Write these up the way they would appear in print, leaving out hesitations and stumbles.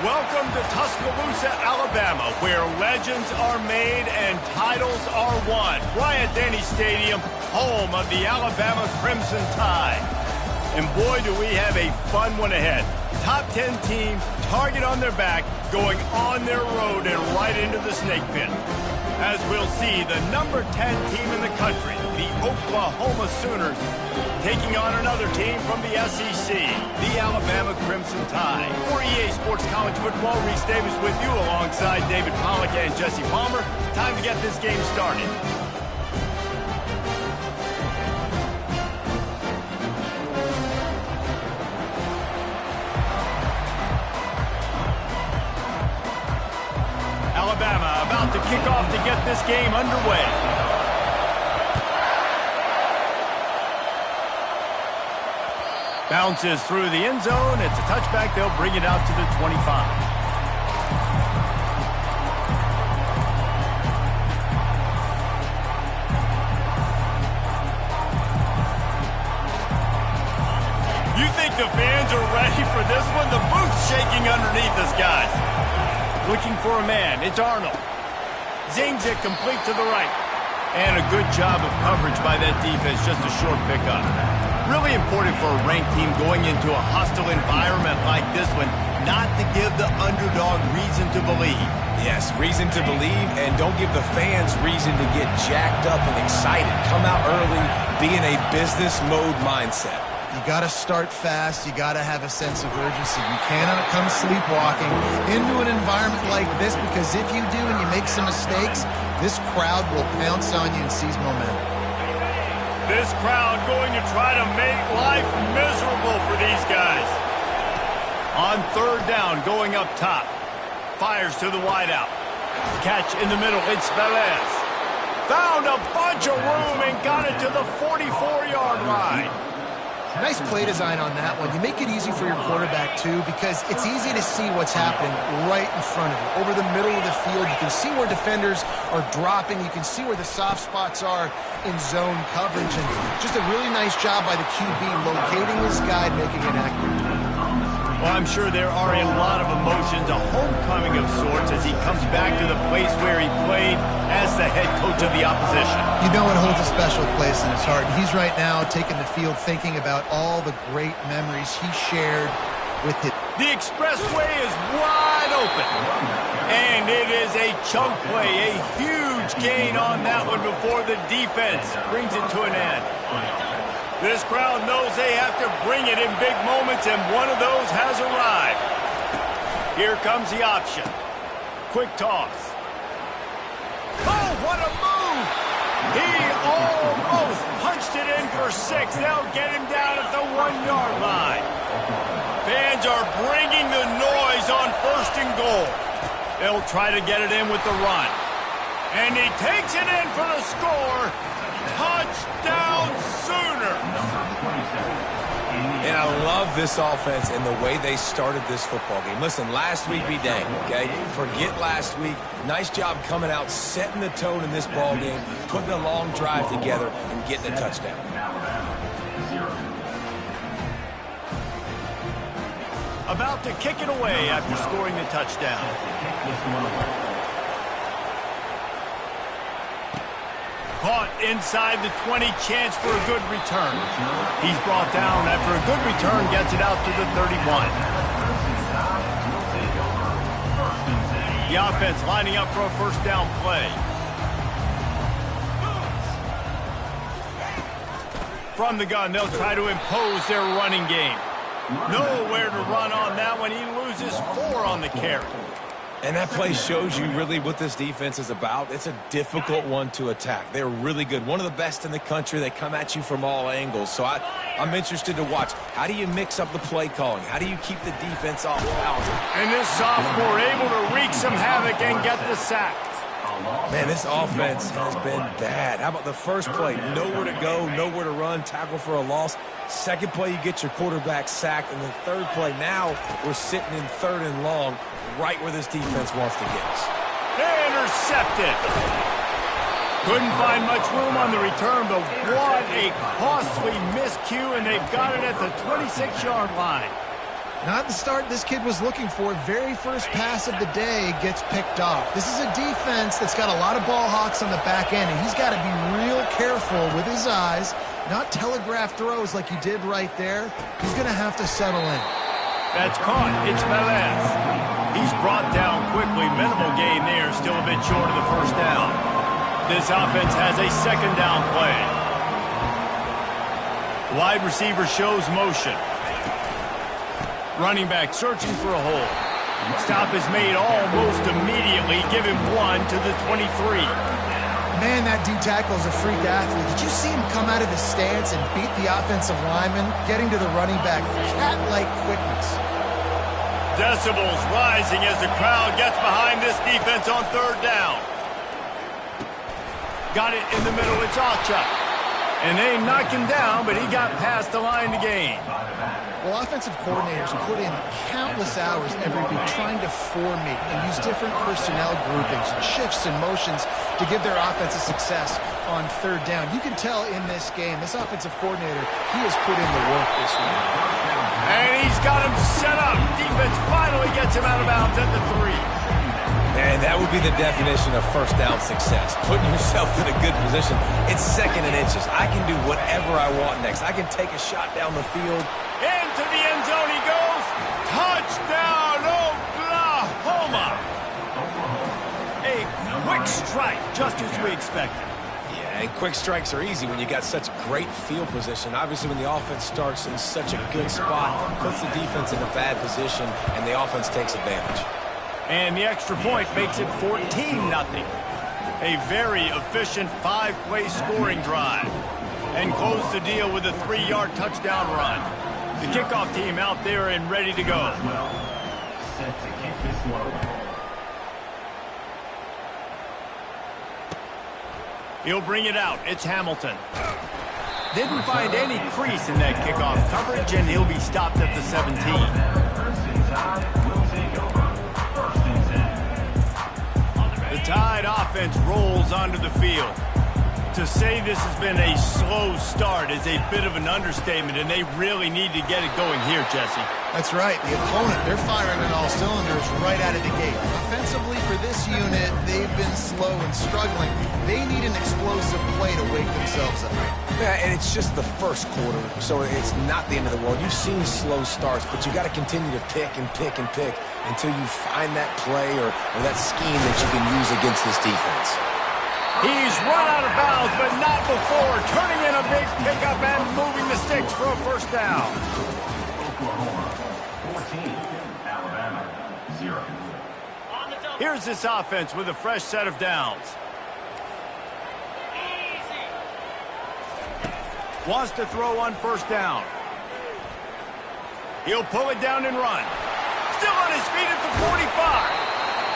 Welcome to Tuscaloosa, Alabama, where legends are made and titles are won. Bryant-Denny Stadium, home of the Alabama Crimson Tide. And boy, do we have a fun one ahead. Top 10 team, target on their back, going on their road and right into the snake pit. As we'll see, the number 10 team in the country, the Oklahoma Sooners, taking on another team from the SEC, the Alabama Crimson Tide. For EA Sports College Football, Reese Davis with you alongside David Pollack and Jesse Palmer. Time to get this game started. Alabama about to kick off to get this game underway. Bounces through the end zone. It's a touchback. They'll bring it out to the 25. You think the fans are ready for this one? The booth's shaking underneath us, guys. Looking for a man. It's Arnold. Zings it complete to the right. And a good job of coverage by that defense. Just a short pickup. Really important for a ranked team going into a hostile environment like this one, not to give the underdog reason to believe. Yes, reason to believe, and don't give the fans reason to get jacked up and excited. Come out early, be in a business mode mindset. You got to start fast. You got to have a sense of urgency. You cannot come sleepwalking into an environment like this, because if you do and you make some mistakes, this crowd will pounce on you and seize momentum. This crowd going to try to make life miserable for these guys. On third down, going up top. Fires to the wideout. Catch in the middle, it's Velez. Found a bunch of room and got it to the 44-yard line. Nice play design on that one. You make it easy for your quarterback, too, because it's easy to see what's happening right in front of you. Over the middle of the field, you can see where defenders are dropping. You can see where the soft spots are in zone coverage. And just a really nice job by the QB locating his guy, making it accurate. Well, I'm sure there are a lot of emotions, a homecoming of sorts as he comes back to the place where he played as the head coach of the opposition. You know it holds a special place in his heart. He's right now taking the field thinking about all the great memories he shared with it. The expressway is wide open. And it is a chunk play, a huge gain on that one before the defense brings it to an end. This crowd knows they have to bring it in big moments, and one of those has arrived. Here comes the option. Quick toss. Oh, what a move! He almost punched it in for 6. They'll get him down at the 1-yard line. Fans are bringing the noise on first and goal. They'll try to get it in with the run. And he takes it in for the score. Touchdown Sooner! And I love this offense and the way they started this football game. Listen, last week be dang, okay? Forget last week. Nice job coming out, setting the tone in this ball game, putting a long drive together, and getting a touchdown. About to kick it away after scoring the touchdown. Caught inside the 20, chance for a good return. He's brought down after a good return, gets it out to the 31. The offense lining up for a first down play. From the gun, they'll try to impose their running game. Nowhere to run on that one. He loses 4 on the carry. And that play shows you really what this defense is about. It's a difficult one to attack. They're really good. One of the best in the country. They come at you from all angles. So I'm interested to watch. How do you mix up the play calling? How do you keep the defense off balance? And this sophomore able to wreak some havoc and get the sack. Man, this offense has been bad. How about the first play? Nowhere to go, nowhere to run, tackle for a loss. Second play, you get your quarterback sacked. And the third play, now we're sitting in 3rd and long, right where this defense wants to get us. Intercepted. Couldn't find much room on the return, but what a costly miscue, and they've got it at the 26-yard line. Not the start this kid was looking for. Very first pass of the day gets picked off. This is a defense that's got a lot of ball hawks on the back end, and he's got to be real careful with his eyes, not telegraph throws like he did right there. He's going to have to settle in. That's caught. It's Melez. He's brought down quickly. Minimal gain there, still a bit short of the first down. This offense has a second down play. Wide receiver shows motion. Running back searching for a hole. Stop is made almost immediately. Give him 1 to the 23. Man, that D-tackle is a freak athlete. Did you see him come out of his stance and beat the offensive lineman, getting to the running back? Cat-like quickness. Decibels rising as the crowd gets behind this defense on third down. Got it in the middle. It's Ochuk. And they knocked him down, but he got past the line to gain. Well, offensive coordinators put in countless hours every week trying to formate and use different personnel groupings and shifts and motions to give their offense a success on third down. You can tell in this game, this offensive coordinator, he has put in the work this week. And he's got him set up. Defense finally gets him out of bounds at the 3. And that would be the definition of first down success. Putting yourself in a good position. It's second and inches. I can do whatever I want next. I can take a shot down the field. Into the end zone he goes. Touchdown, Oklahoma. A quick strike, just as we expected. Yeah, and quick strikes are easy when you got such great field position. Obviously, when the offense starts in such a good spot, puts the defense in a bad position, and the offense takes advantage. And the extra point makes it 14-0. A very efficient 5-play scoring drive. And close the deal with a 3-yard touchdown run. The kickoff team out there and ready to go. Set to kick this one away. He'll bring it out. It's Hamilton. Didn't find any crease in that kickoff coverage, and he'll be stopped at the 17. The Tide offense rolls onto the field. To say this has been a slow start is a bit of an understatement, and they really need to get it going here, Jesse. That's right. The opponent, they're firing on all cylinders right out of the gate. Offensively, for this unit, they've been slow and struggling. They need an explosive play to wake themselves up. Yeah, and it's just the first quarter, so it's not the end of the world. You've seen slow starts, but you got to continue to pick and pick and pick until you find that play or that scheme that you can use against this defense. He's run out of bounds, but not before. Turning in a big pickup and moving the sticks for a first down. Oklahoma 14, Alabama 0. Here's this offense with a fresh set of downs. Wants to throw on first down. He'll pull it down and run. Still on his feet at the 45.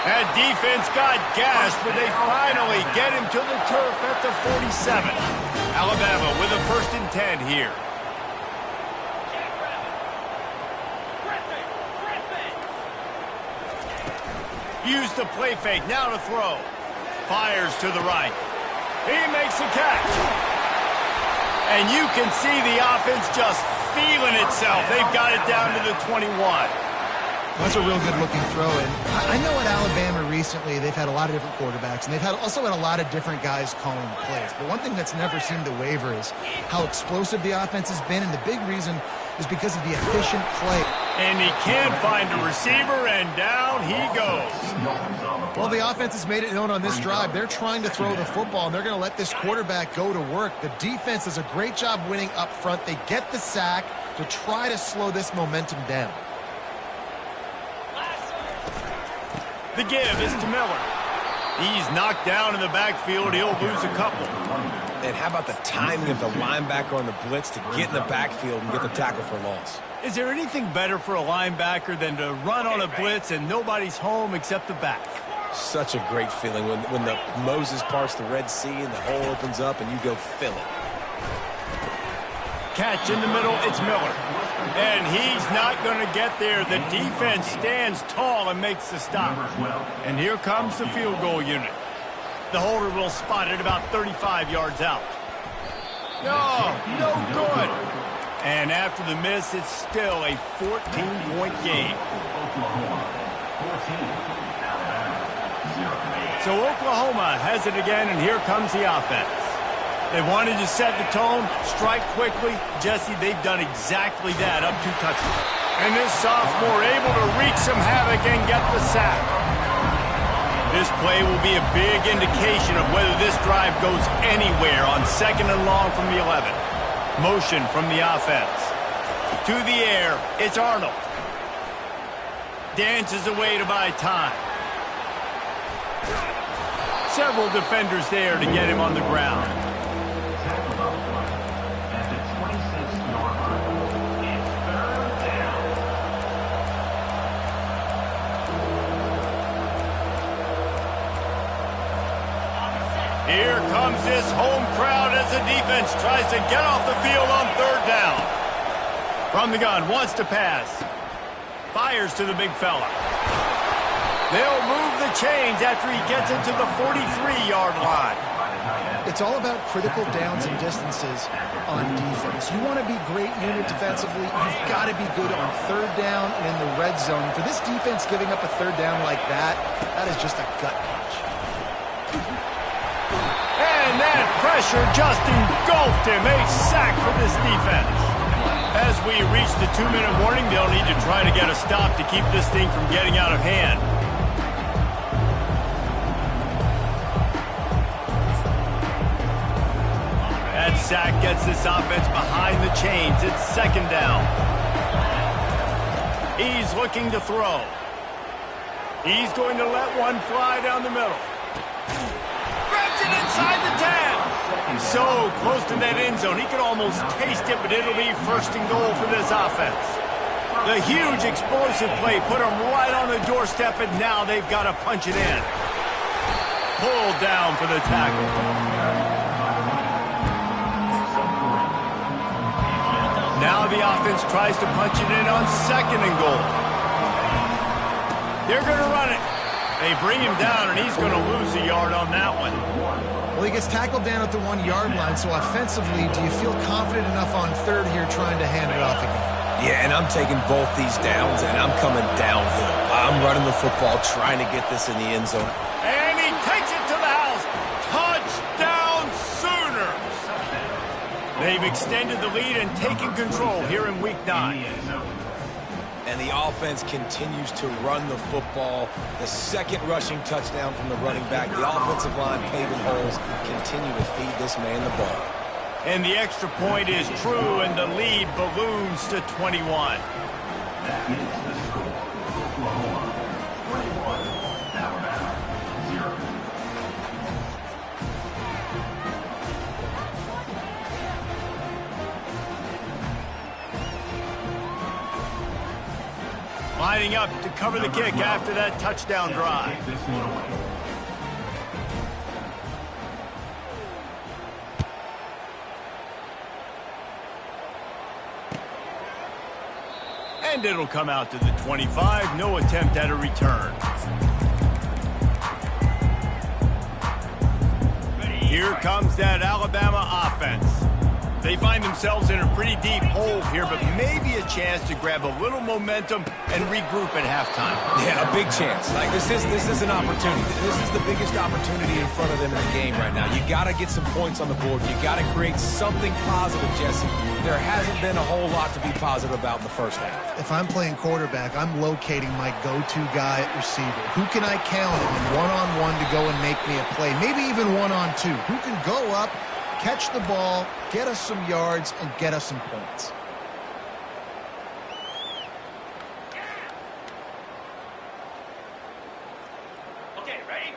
That defense got gashed, but they finally get him to the turf at the 47. Alabama with a 1st and 10 here. Use the play fake, now to throw. Fires to the right. He makes a catch. And you can see the offense just feeling itself. They've got it down to the 21. That's a real good-looking throw. And I know at Alabama recently they've had a lot of different quarterbacks, and they've also had a lot of different guys calling the plays. But one thing that's never seemed to waver is how explosive the offense has been, and the big reason is because of the efficient play. And he can't find a receiver, and down he goes. Well, the offense has made it known on this drive. They're trying to throw the football, and they're going to let this quarterback go to work. The defense does a great job winning up front. They get the sack to try to slow this momentum down. The give is to Miller. He's knocked down in the backfield. He'll lose a couple. And how about the timing of the linebacker on the blitz to get in the backfield and get the tackle for loss? Is there anything better for a linebacker than to run on a blitz and nobody's home except the back? Such a great feeling when the Moses parts the Red Sea and the hole opens up and you go fill it. Catch in the middle, it's Miller. And he's not going to get there. The defense stands tall and makes the stop. And here comes the field goal unit. The holder will spot it about 35 yards out. No good. And And after the miss, it's still a 14-point game. Oklahoma 14, Alabama 0. So Oklahoma has it again, and here comes the offense. They wanted to set the tone, strike quickly. Jesse, they've done exactly that up 2 touchdowns. And this sophomore able to wreak some havoc and get the sack. This play will be a big indication of whether this drive goes anywhere on 2nd and long from the 11. Motion from the offense. To the air, it's Arnold. Dances away to buy time. Several defenders there to get him on the ground. At the 26-yard line, it's 3rd down. Here comes this home crowd as the defense tries to get off the field on 3rd down. From the gun, wants to pass. Fires to the big fella. They'll move the chains after he gets into the 43-yard line. It's all about critical downs and distances on defense. You want to be great unit defensively, you've got to be good on 3rd down and in the red zone. For this defense giving up a 3rd down like that, that is just a gut punch. And that pressure just engulfed him. A sack for this defense. As we reach the 2-minute warning, they'll need to try to get a stop to keep this thing from getting out of hand. That sack gets this offense behind the chains. It's 2nd down. He's looking to throw. He's going to let one fly down the middle. Grabs it inside the 10. So close to that end zone. He could almost taste it, but it'll be 1st and goal for this offense. The huge explosive play put them right on the doorstep, and now they've got to punch it in. Pulled down for the tackle. Now the offense tries to punch it in on 2nd and goal. They're going to run it. They bring him down, and he's going to lose a yard on that one. Well, he gets tackled down at the 1-yard line, so offensively, do you feel confident enough on 3rd here trying to hand it off again? Yeah, and I'm taking both these downs, and I'm coming downhill. I'm running the football, trying to get this in the end zone. And he takes it to the house. Touchdown Sooners! They've extended the lead and taken control here in Week 9. And the offense continues to run the football. The 2nd rushing touchdown from the running back. The offensive line paving holes continue to feed this man the ball. And the extra point is true, and the lead balloons to 21. That is the score. Oklahoma 21, Alabama 0. Lining up to cover the kick after that touchdown drive. Take this one away. And it'll come out to the 25. No attempt at a return. Here comes that Alabama offense. They find themselves in a pretty deep hole here, but maybe a chance to grab a little momentum and regroup at halftime. Yeah, a big chance. Like this is an opportunity. This is the biggest opportunity in front of them in the game right now. You got to get some points on the board. You got to create something positive, Jesse. There hasn't been a whole lot to be positive about in the first half. If I'm playing quarterback, I'm locating my go-to guy at receiver. Who can I count him in one-on-one to go and make me a play? Maybe even one-on-two. Who can go up, catch the ball, get us some yards, and get us some points?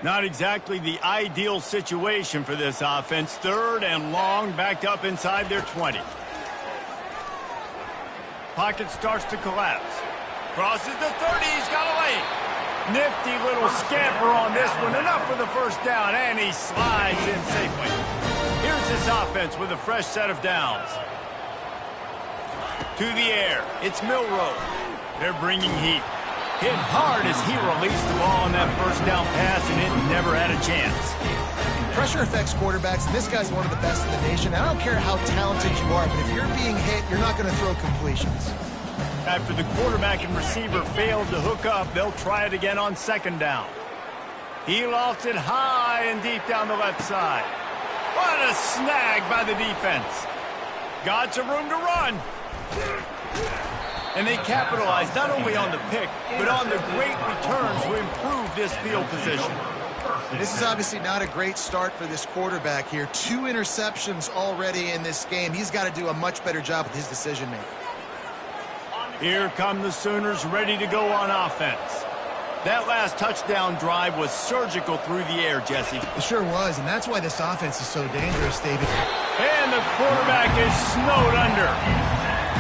Not exactly the ideal situation for this offense. 3rd and long, backed up inside their 20. Pocket starts to collapse. Crosses the 30, he's got a lane. Nifty little scamper on this one. Enough for the 1st down, and he slides in safely. Here's this offense with a fresh set of downs. To the air, it's Milroe. They're bringing heat. Hit hard as he released the ball on that 1st down pass, and it never had a chance. Pressure affects quarterbacks, and this guy's one of the best in the nation. I don't care how talented you are, but if you're being hit, you're not going to throw completions. After the quarterback and receiver failed to hook up, they'll try it again on second down. He lofts it high and deep down the left side. What a snag by the defense. Got some room to run. And they capitalize not only on the pick, but on the great returns to improve this field position. This is obviously not a great start for this quarterback here. 2 interceptions already in this game. He's got to do a much better job with his decision-making. Here come the Sooners ready to go on offense. That last touchdown drive was surgical through the air, Jesse. It sure was, and that's why this offense is so dangerous, David. And the quarterback is snowed under.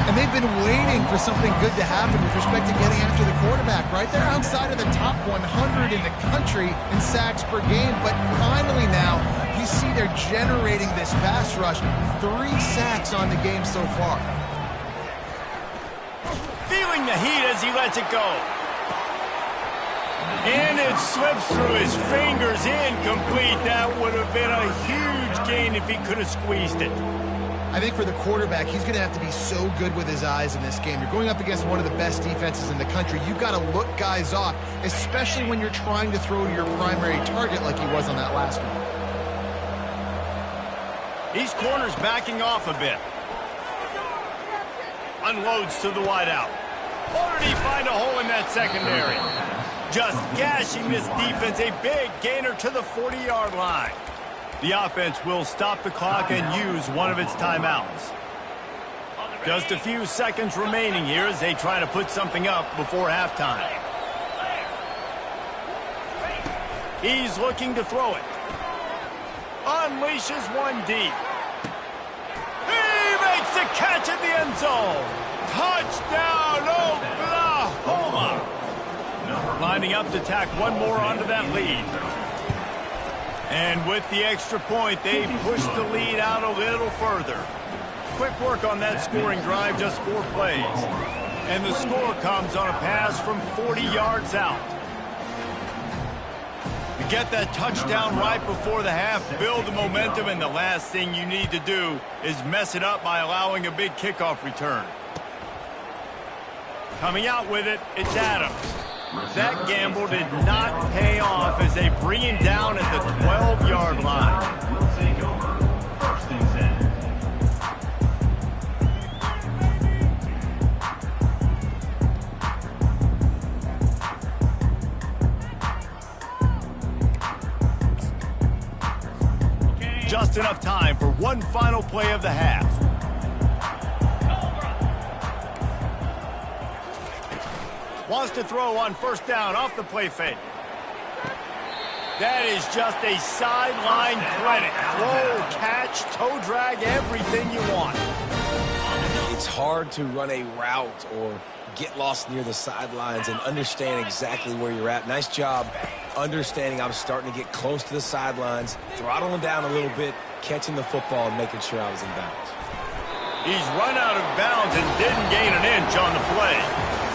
And they've been waiting for something good to happen with respect to getting after the quarterback, right? They're outside of the top 100 in the country in sacks per game, but finally now you see they're generating this pass rush. 3 sacks on the game so far. Feeling the heat as he lets it go. And it slips through his fingers, incomplete. That would have been a huge gain if he could have squeezed it. I think for the quarterback, he's going to have to be so good with his eyes in this game. You're going up against one of the best defenses in the country. You've got to look guys off, especially when you're trying to throw to your primary target like he was on that last one. These corners backing off a bit. Unloads to the wideout. Or did he find a hole in that secondary? Just gashing this defense, a big gainer to the 40-yard line. The offense will stop the clock and use one of its timeouts. Just a few seconds remaining here as they try to put something up before halftime. He's looking to throw it. Unleashes one deep. He makes the catch in the end zone. Touchdown, Oklahoma! Lining up to tack one more onto that lead. And with the extra point, they push the lead out a little further. Quick work on that scoring drive, just 4 plays. And the score comes on a pass from 40 yards out. To get that touchdown right before the half, build the momentum, and the last thing you need to do is mess it up by allowing a big kickoff return. Coming out with it, it's Adams. That gamble did not pay off as they bring him down at the 12-yard line. Will take over. First and 10. Just enough time for one final play of the half. Wants to throw on first down off the play fake. That is just a sideline credit. Throw, catch, toe drag, everything you want. It's hard to run a route or get lost near the sidelines and understand exactly where you're at. Nice job understanding I'm starting to get close to the sidelines, throttling down a little bit, catching the football and making sure I was in bounds. He's run out of bounds and didn't gain an inch on the play.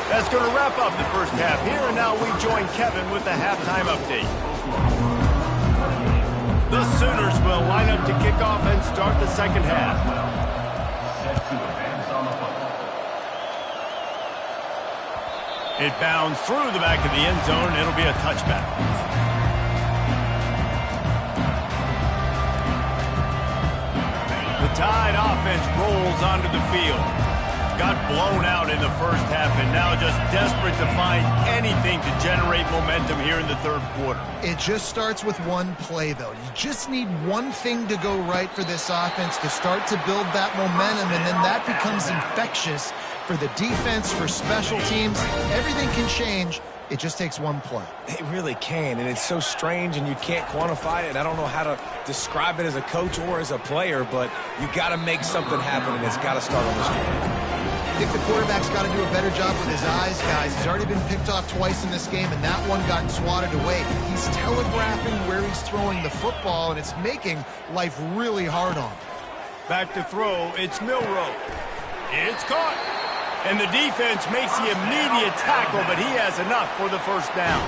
That's going to wrap up the first half here, and now we join Kevin with the halftime update. The Sooners will line up to kick off and start the second half. Set to advance on the football. It bounds through the back of the end zone, and it'll be a touchback. The Tide offense rolls onto the field. Got blown out in the first half and now just desperate to find anything to generate momentum here in the third quarter. It just starts with one play, though. You just need one thing to go right for this offense to start to build that momentum, and then that becomes infectious for the defense, for special teams. Everything can change. It just takes one play. It really can, and it's so strange, and you can't quantify it. I don't know how to describe it as a coach or as a player, but you got to make something happen, and it's got to start on the street. I think the quarterback's got to do a better job with his eyes, guys. He's already been picked off twice in this game, and that one got swatted away. He's telegraphing where he's throwing the football, and it's making life really hard on him. Back to throw, it's Milroe. It's caught. And the defense makes the immediate tackle, but he has enough for the first down.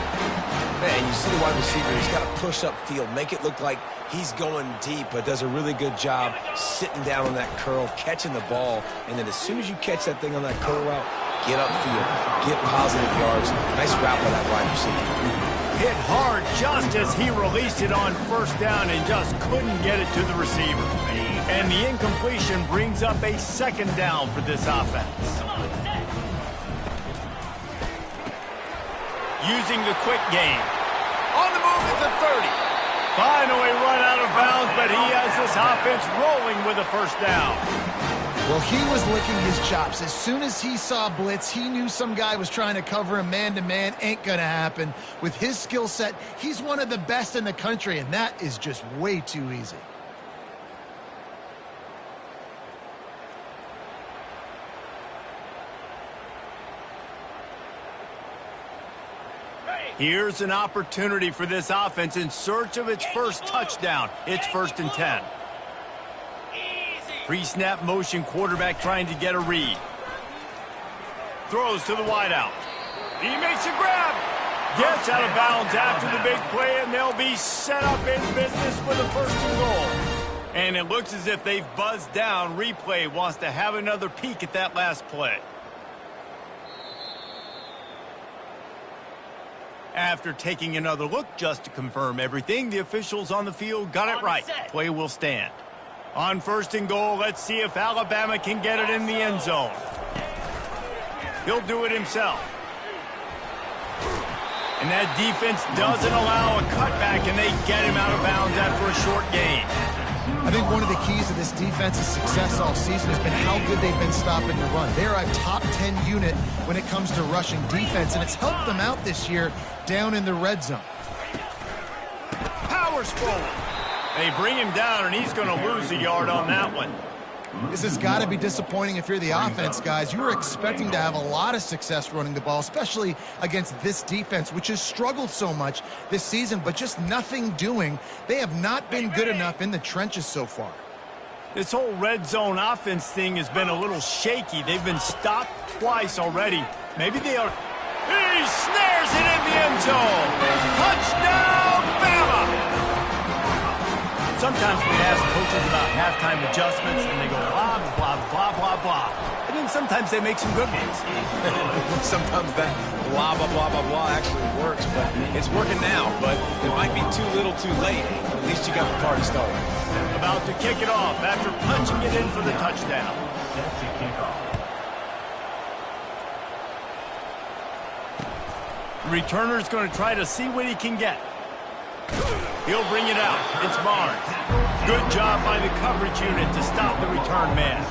Man, you see the wide receiver, he's got to push upfield, make it look like he's going deep, but does a really good job sitting down on that curl, catching the ball, and then as soon as you catch that thing on that curl route, get upfield, get positive yards. Nice route by that wide receiver. Hit hard just as he released it on first down and just couldn't get it to the receiver. And the incompletion brings up a second down for this offense. Using the quick game. On the move at the 30. Finally run out of bounds, but he has this offense rolling with a first down. Well, he was licking his chops. As soon as he saw blitz, he knew some guy was trying to cover him man-to-man. Ain't going to happen. With his skill set, he's one of the best in the country, and that is just way too easy. Here's an opportunity for this offense in search of its first touchdown. It's 1st and 10. Pre-snap motion quarterback trying to get a read. Throws to the wideout. He makes a grab. Gets out of bounds after the big play, and they'll be set up in business with a 1st and goal. And it looks as if they've buzzed down. Replay wants to have another peek at that last play. After taking another look just to confirm everything, the officials on the field got it right. Play will stand. On 1st and goal, let's see if Alabama can get it in the end zone. He'll do it himself. And that defense doesn't allow a cutback, and they get him out of bounds after a short gain. I think one of the keys to this defense's success all season has been how good they've been stopping the run. They're a top 10 unit when it comes to rushing defense, and it's helped them out this year down in the red zone. Powers forward. They bring him down, and he's going to lose a yard on that one. This has got to be disappointing if you're the offense, guys. You were expecting to have a lot of success running the ball, especially against this defense, which has struggled so much this season, but just nothing doing. They have not been good enough in the trenches so far. This whole red zone offense thing has been a little shaky. They've been stopped twice already. Maybe they are... He snares it in the end zone. Touchdown, Bama! Sometimes we ask coaches about halftime adjustments, and they go blah, blah, blah, blah, blah. And then sometimes they make some good ones. Sometimes that blah, blah, blah, blah, blah actually works, but it's working now. But it might be too little too late. At least you got the party started. About to kick it off after punching it in for the touchdown. The returner's going to try to see what he can get. He'll bring it out. It's Barnes. Good job by the coverage unit to stop the return man.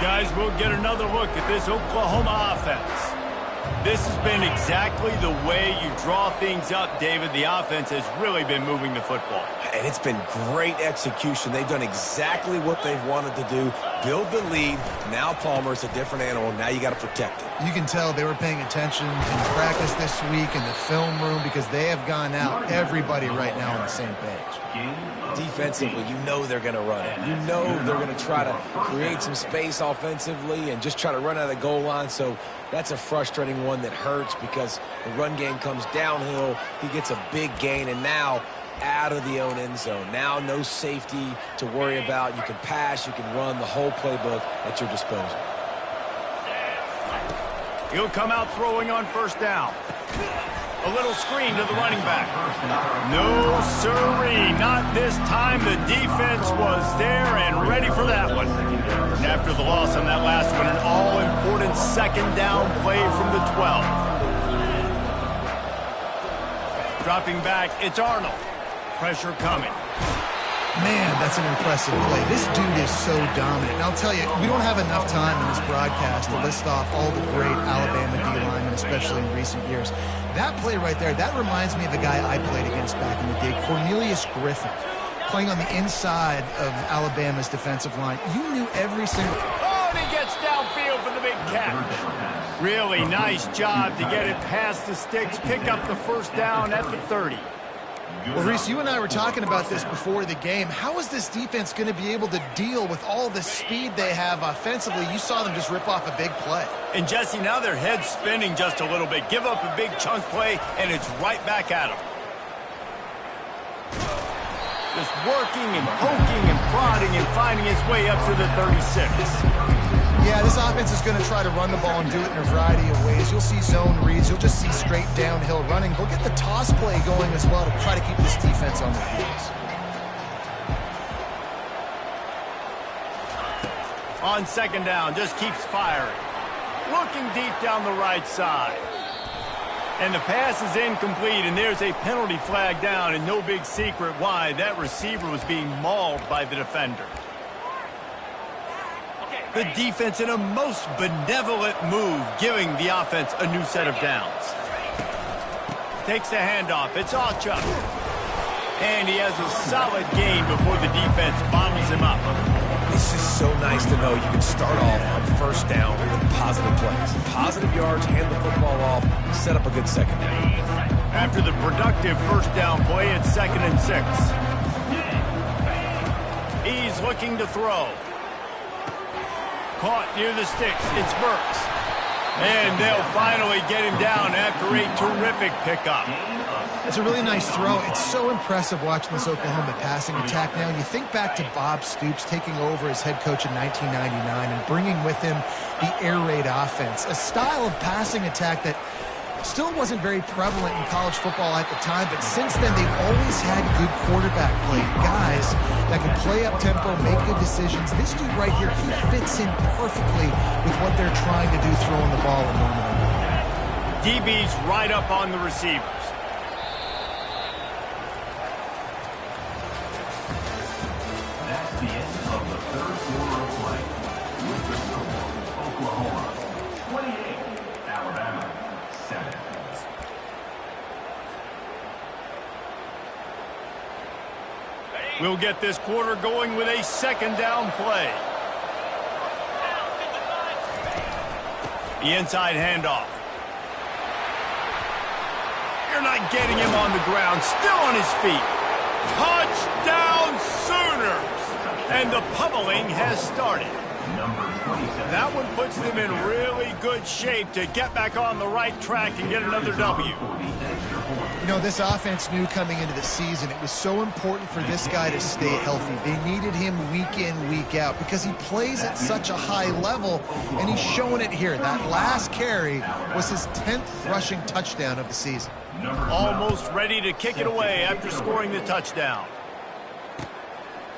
Guys, we'll get another look at this Oklahoma offense. This has been exactly the way you draw things up, David. The offense has really been moving the football. And it's been great execution. They've done exactly what they've wanted to do. Build the lead. Now Palmer's a different animal. Now you got to protect it. You can tell they were paying attention in practice this week in the film room because they have gone out, everybody right now on the same page. Defensively, you know they're going to run it. You know they're going to try to create some space offensively and just try to run out of the goal line. So that's a frustrating one that hurts because the run game comes downhill. He gets a big gain, and now out of the own end zone. Now no safety to worry about. You can pass, you can run, the whole playbook at your disposal. He'll come out throwing on 1st down. A little screen to the running back. No, sirree, not this time. The defense was there and ready for that one. And after the loss on that last one, an all-important 2nd down play from the 12. Dropping back, it's Arnold. Pressure coming. Man, that's an impressive play. This dude is so dominant. And I'll tell you, we don't have enough time in this broadcast to list off all the great Alabama D-linemen, especially in recent years. That play right there, that reminds me of the guy I played against back in the day, Cornelius Griffin, playing on the inside of Alabama's defensive line. You knew every single... Oh, and he gets downfield for the big catch. Really nice job to get it past the sticks, pick up the 1st down at the 30. Well, Reese, you and I were talking about this before the game. How is this defense going to be able to deal with all the speed they have offensively? You saw them just rip off a big play. And Jesse, now their head's spinning just a little bit. Give up a big chunk play, and it's right back at them. Just working and poking and prodding and finding his way up to the 36. Yeah, this offense is going to try to run the ball and do it in a variety of ways. You'll see zone reads. You'll just see straight downhill running. They'll get the toss play going as well to try to keep this defense on their heels. On second down, just keeps firing. Looking deep down the right side. And the pass is incomplete, and there's a penalty flag down, and no big secret why. That receiver was being mauled by the defender. The defense in a most benevolent move, giving the offense a new set of downs. Takes the handoff. It's Ocha. And he has a solid gain before the defense bottles him up. It's just so nice to know you can start off on first down with positive plays. Positive yards, hand the football off, set up a good second down. After the productive first down play, it's 2nd and 6. He's looking to throw. Caught near the sticks. It's Burks. And they'll finally get him down after a terrific pickup. It's a really nice throw. It's so impressive watching this Oklahoma passing attack now. You think back to Bob Stoops taking over as head coach in 1999 and bringing with him the air raid offense, a style of passing attack that still wasn't very prevalent in college football at the time, but since then they've always had good quarterback play. Guys that can play up tempo, make good decisions. This dude right here, he fits in perfectly with what they're trying to do throwing the ball in Norman. DB's right up on the receivers. That's the end of the third quarter of play. With the score, Oklahoma 28, Alabama 7. We'll get this quarter going with a second down play. The inside handoff. You're not getting him on the ground. Still on his feet. Touchdown Sooners! And the pummeling has started. That one puts them in really good shape to get back on the right track and get another W. You know, this offense knew coming into the season it was so important for this guy to stay healthy. They needed him week in, week out because he plays at such a high level, and he's showing it here. That last carry was his 10th rushing touchdown of the season. Almost ready to kick it away after scoring the touchdown.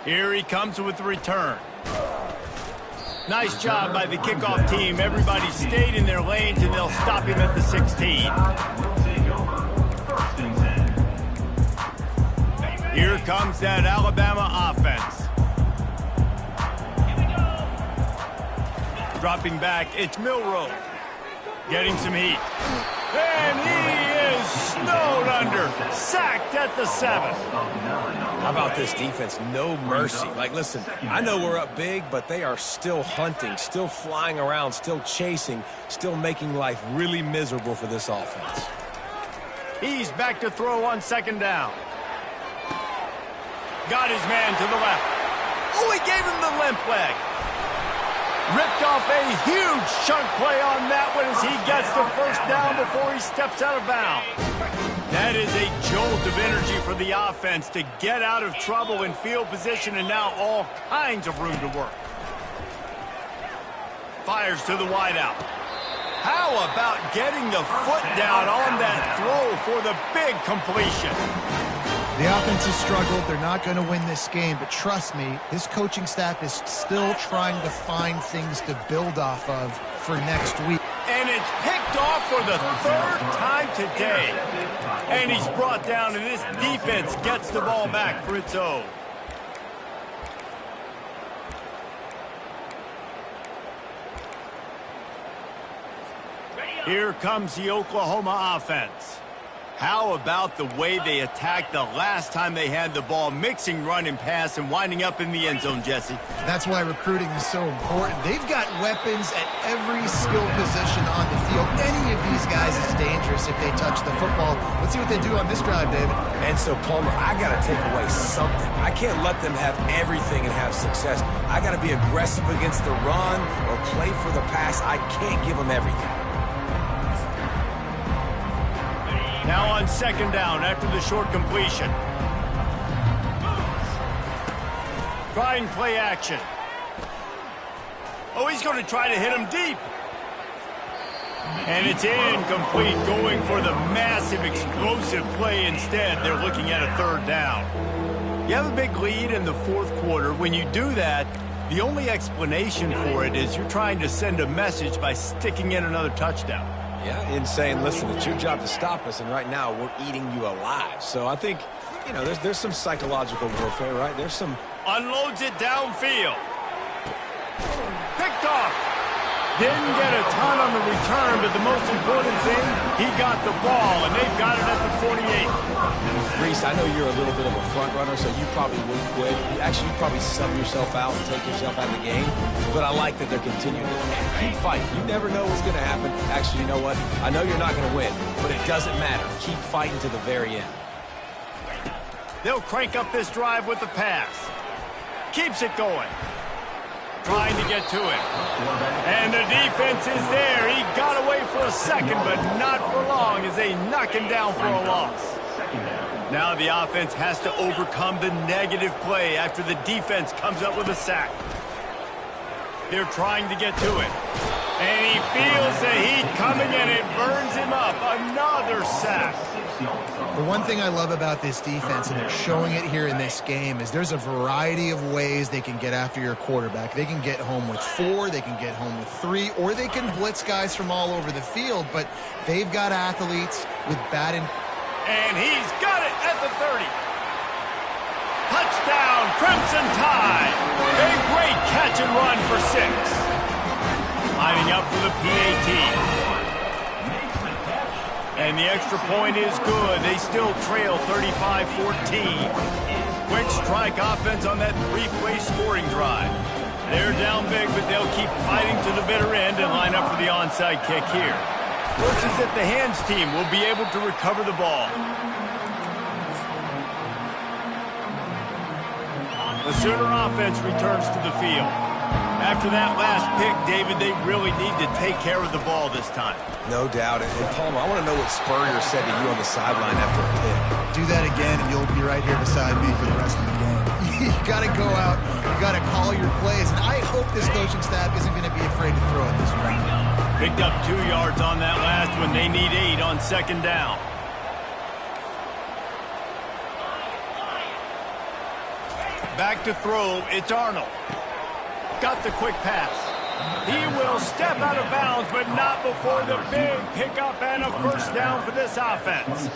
Here he comes with the return. Nice job by the kickoff team. Everybody stayed in their lanes, and they'll stop him at the 16. Here comes that Alabama offense. Dropping back, it's Milroe. Getting some heat. And he is snowed under. Sacked at the 7. How about this defense? No mercy. Like, listen, I know we're up big, but they are still hunting, still flying around, still chasing, still making life really miserable for this offense. He's back to throw on second down. Got his man to the left. Oh, he gave him the limp leg. Ripped off a huge chunk play on that one as he gets the first down before he steps out of bounds. That is a jolt of energy for the offense to get out of trouble in field position, and now all kinds of room to work. Fires to the wideout. How about getting the foot down on that throw for the big completion? The offense has struggled. They're not going to win this game, but trust me, his coaching staff is still trying to find things to build off of for next week. And it's picked off for the third time today. And he's brought down, and this defense gets the ball back for its own. Here comes the Oklahoma offense. How about the way they attacked the last time they had the ball, mixing run and pass and winding up in the end zone, Jesse? That's why recruiting is so important. They've got weapons at every skill position on the field. Any of these guys is dangerous if they touch the football. Let's see what they do on this drive, David. And so, Palmer, I got to take away something. I can't let them have everything and have success. I got to be aggressive against the run or play for the pass. I can't give them everything. Now on second down after the short completion. Trying play action. Oh, he's going to try to hit him deep. And it's incomplete, going for the massive, explosive play instead. They're looking at a third down. You have a big lead in the fourth quarter. When you do that, the only explanation for it is you're trying to send a message by sticking in another touchdown. Yeah, in saying, listen, it's your job to stop us, and right now we're eating you alive. So I think, you know, there's some psychological warfare, right? There's some... Unloads it downfield. Picked off. Didn't get a ton on the return, but the most important thing, he got the ball, and they've got it at the 48. Reese, I know you're a little bit of a front runner, so you probably would quit. Actually, you'd probably sub yourself out and take yourself out of the game. But I like that they're continuing to keep fighting. You never know what's going to happen. Actually, you know what? I know you're not going to win, but it doesn't matter. Keep fighting to the very end. They'll crank up this drive with the pass. Keeps it going. Trying to get to it. And the defense is there. He got away for a second, but not for long as they knock him down for a loss. Now the offense has to overcome the negative play after the defense comes up with a sack. They're trying to get to it. And he feels the heat coming, and it burns him up. Another sack. The one thing I love about this defense, and they're showing it here in this game, is there's a variety of ways they can get after your quarterback. They can get home with 4, they can get home with 3, or they can blitz guys from all over the field, but they've got athletes with bad... And he's got it at the 30. Touchdown, Crimson Tide. A great catch and run for 6. Lining up for the PAT. And the extra point is good. They still trail 35-14. Quick strike offense on that 3-play scoring drive. They're down big, but they'll keep fighting to the bitter end and line up for the onside kick here. Looks as if the hands team will be able to recover the ball. The Sooner offense returns to the field. After that last pick, David, they really need to take care of the ball this time. No doubt. And Palmer, I want to know what Spurrier said to you on the sideline after a pick. Do that again, and you'll be right here beside me for the rest of the game. You got to go out. You got to call your plays. And I hope this coaching staff isn't going to be afraid to throw it this round. Picked up 2 yards on that last one. They need 8 on second down. Back to throw. It's Arnold. Got the quick pass. He will step out of bounds, but not before the big pickup and a first down for this offense.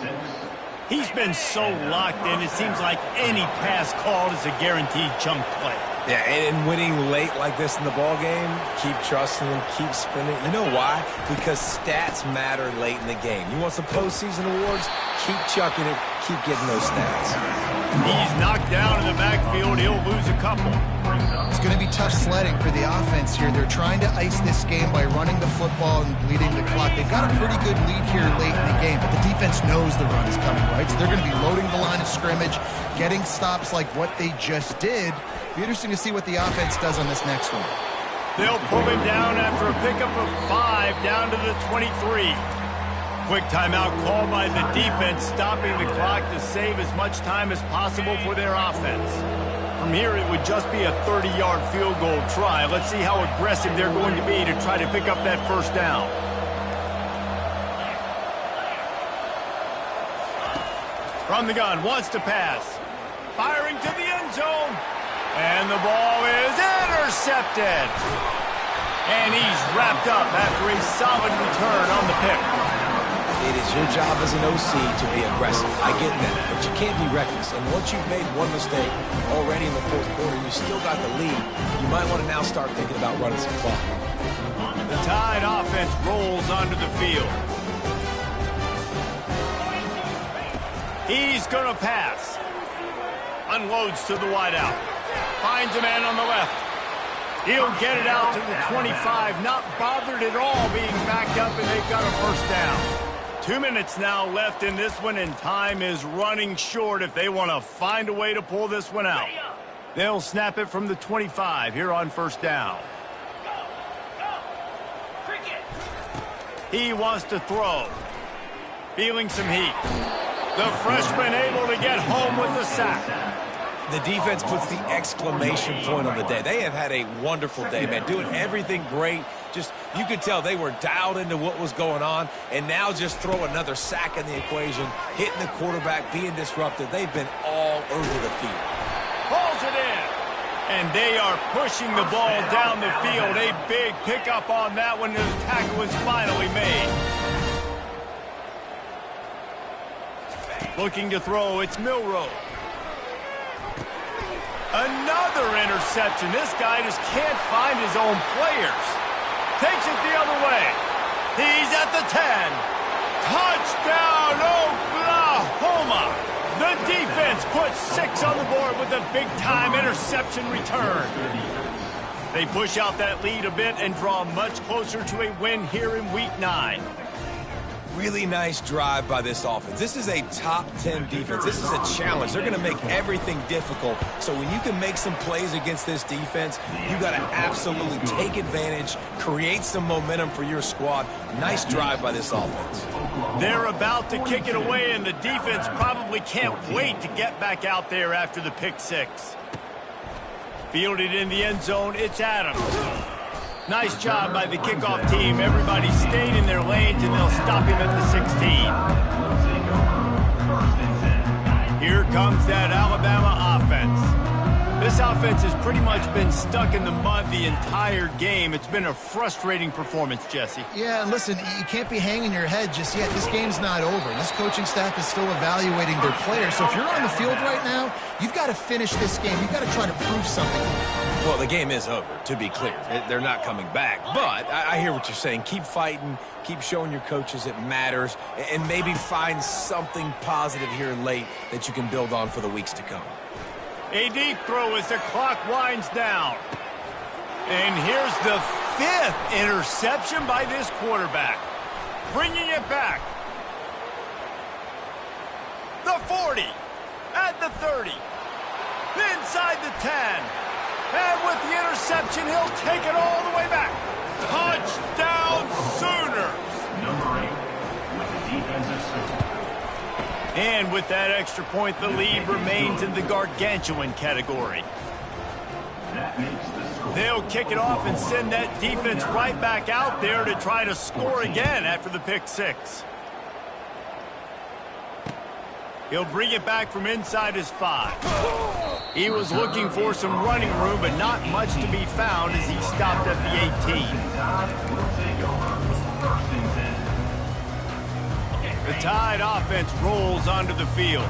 He's been so locked in, it seems like any pass called is a guaranteed chunk play. Yeah, and winning late like this in the ball game, keep trusting him, keep spinning. You know why? Because stats matter late in the game. You want some postseason awards? Keep chucking it, keep getting those stats. He's knocked down in the backfield. He'll lose a couple. It's going to be tough sledding for the offense here. They're trying to ice this game by running the football and bleeding the clock. They've got a pretty good lead here late in the game, but the defense knows the run is coming, right? So they're going to be loading the line of scrimmage, getting stops like what they just did. Be interesting to see what the offense does on this next one. They'll pull him down after a pickup of 5 down to the 23. Quick timeout called by the defense, stopping the clock to save as much time as possible for their offense. From here, it would just be a 30-yard field goal try. Let's see how aggressive they're going to be to try to pick up that first down. From the gun, wants to pass. Firing to the end zone. And the ball is intercepted. And he's wrapped up after a solid return on the pick. It is your job as an OC to be aggressive. I get that, but you can't be reckless. And once you've made one mistake already in the fourth quarter, you still got the lead, you might want to now start thinking about running some clock. The Tide offense rolls onto the field. He's going to pass. Unloads to the wideout. Finds a man on the left. He'll get it out to the 25. Not bothered at all being backed up, and they've got a first down. 2 minutes now left in this one, and time is running short if they want to find a way to pull this one out. They'll snap it from the 25 here on first down. He wants to throw. Feeling some heat. The freshman able to get home with the sack. The defense puts the exclamation point on the day. They have had a wonderful day, man, doing everything great. Just, you could tell they were dialed into what was going on, and now just throw another sack in the equation, hitting the quarterback, being disruptive. They've been all over the field. Pulls it in, and they are pushing the ball down the field. A big pickup on that one. The tackle is finally made. Looking to throw, it's Milroe. Another interception. This guy just can't find his own players. Takes it the other way. He's at the 10. Touchdown, Oklahoma. The defense puts 6 on the board with a big-time interception return. They push out that lead a bit and draw much closer to a win here in Week 9. Really nice drive by this offense. This is a top 10 defense. This is a challenge. They're going to make everything difficult. So when you can make some plays against this defense, you got to absolutely take advantage, create some momentum for your squad. Nice drive by this offense. They're about to kick it away, and the defense probably can't wait to get back out there after the pick 6. Fielded in the end zone, it's Adams. Nice job by the kickoff team. Everybody stayed in their lanes, and they'll stop him at the 16. Here comes that Alabama offense. This offense has pretty much been stuck in the mud the entire game. It's been a frustrating performance, Jesse. Yeah, and listen, you can't be hanging your head just yet. This game's not over. This coaching staff is still evaluating their players. So if you're on the field right now, you've got to finish this game. You've got to try to prove something. Well, the game is over, to be clear. They're not coming back. But I hear what you're saying. Keep fighting. Keep showing your coaches it matters. And maybe find something positive here late that you can build on for the weeks to come. A deep throw as the clock winds down. And here's the 5th interception by this quarterback. Bringing it back. The 40. At the 30. Inside the 10. And with the interception, he'll take it all the way back. Touchdown Sooners! Number 8 with the defensive stop. And with that extra point, the lead remains in the gargantuan category. That makes the score. They'll kick it off and send that defense right back out there to try to score again after the pick 6. He'll bring it back from inside his 5. He was looking for some running room, but not much to be found as he stopped at the 18. Will take over. First and 10. The Tide offense rolls onto the field.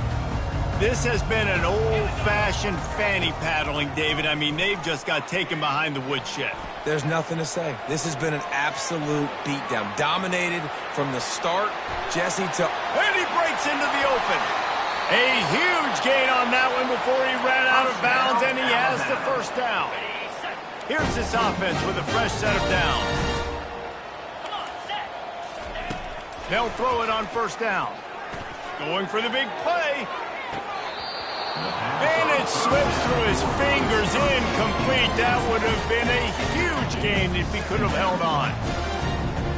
This has been an old-fashioned fanny paddling, David. I mean, they've just got taken behind the woodshed. There's nothing to say. This has been an absolute beatdown. Dominated from the start, Jesse, to... And he breaks into the open. A huge gain on that one before he ran out of bounds, and he has the first down. Here's this offense with a fresh set of downs. They'll throw it on first down. Going for the big play. And it slips through his fingers, incomplete. That would have been a huge gain if he could have held on.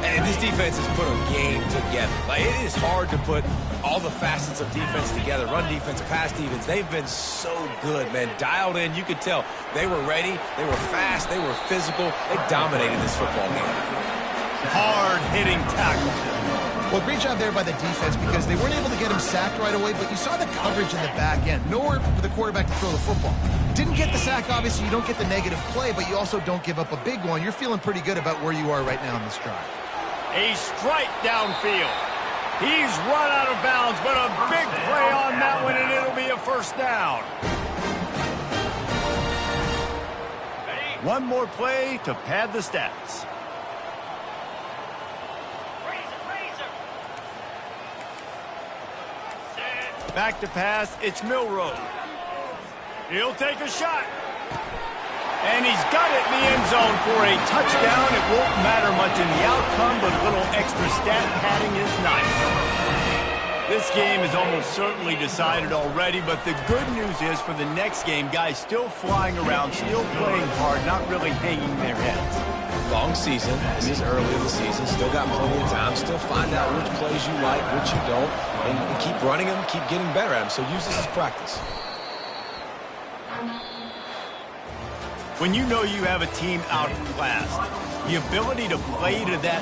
And this defense has put a game together. Like, it is hard to put all the facets of defense together. Run defense, pass defense. They've been so good, man. Dialed in. You could tell they were ready. They were fast. They were physical. They dominated this football game. Hard-hitting tackle. Well, great job there by the defense because they weren't able to get him sacked right away, but you saw the coverage in the back end. Nowhere for the quarterback to throw the football. Didn't get the sack, obviously. You don't get the negative play, but you also don't give up a big one. You're feeling pretty good about where you are right now in this drive. A strike downfield. He's run out of bounds, but a big play on that one, and it'll be a first down. One more play to pad the stats. Back to pass, it's Milroe. He'll take a shot. And he's got it in the end zone for a touchdown. It won't matter much in the outcome, but a little extra stat padding is nice. This game is almost certainly decided already, but the good news is for the next game, guys still flying around, still playing hard, not really hanging their heads. Long season. This is early in the season. Still got plenty of time. Still find out which plays you like, which you don't, and keep running them, keep getting better at them. So use this as practice. When you know you have a team outclassed, the ability to play to that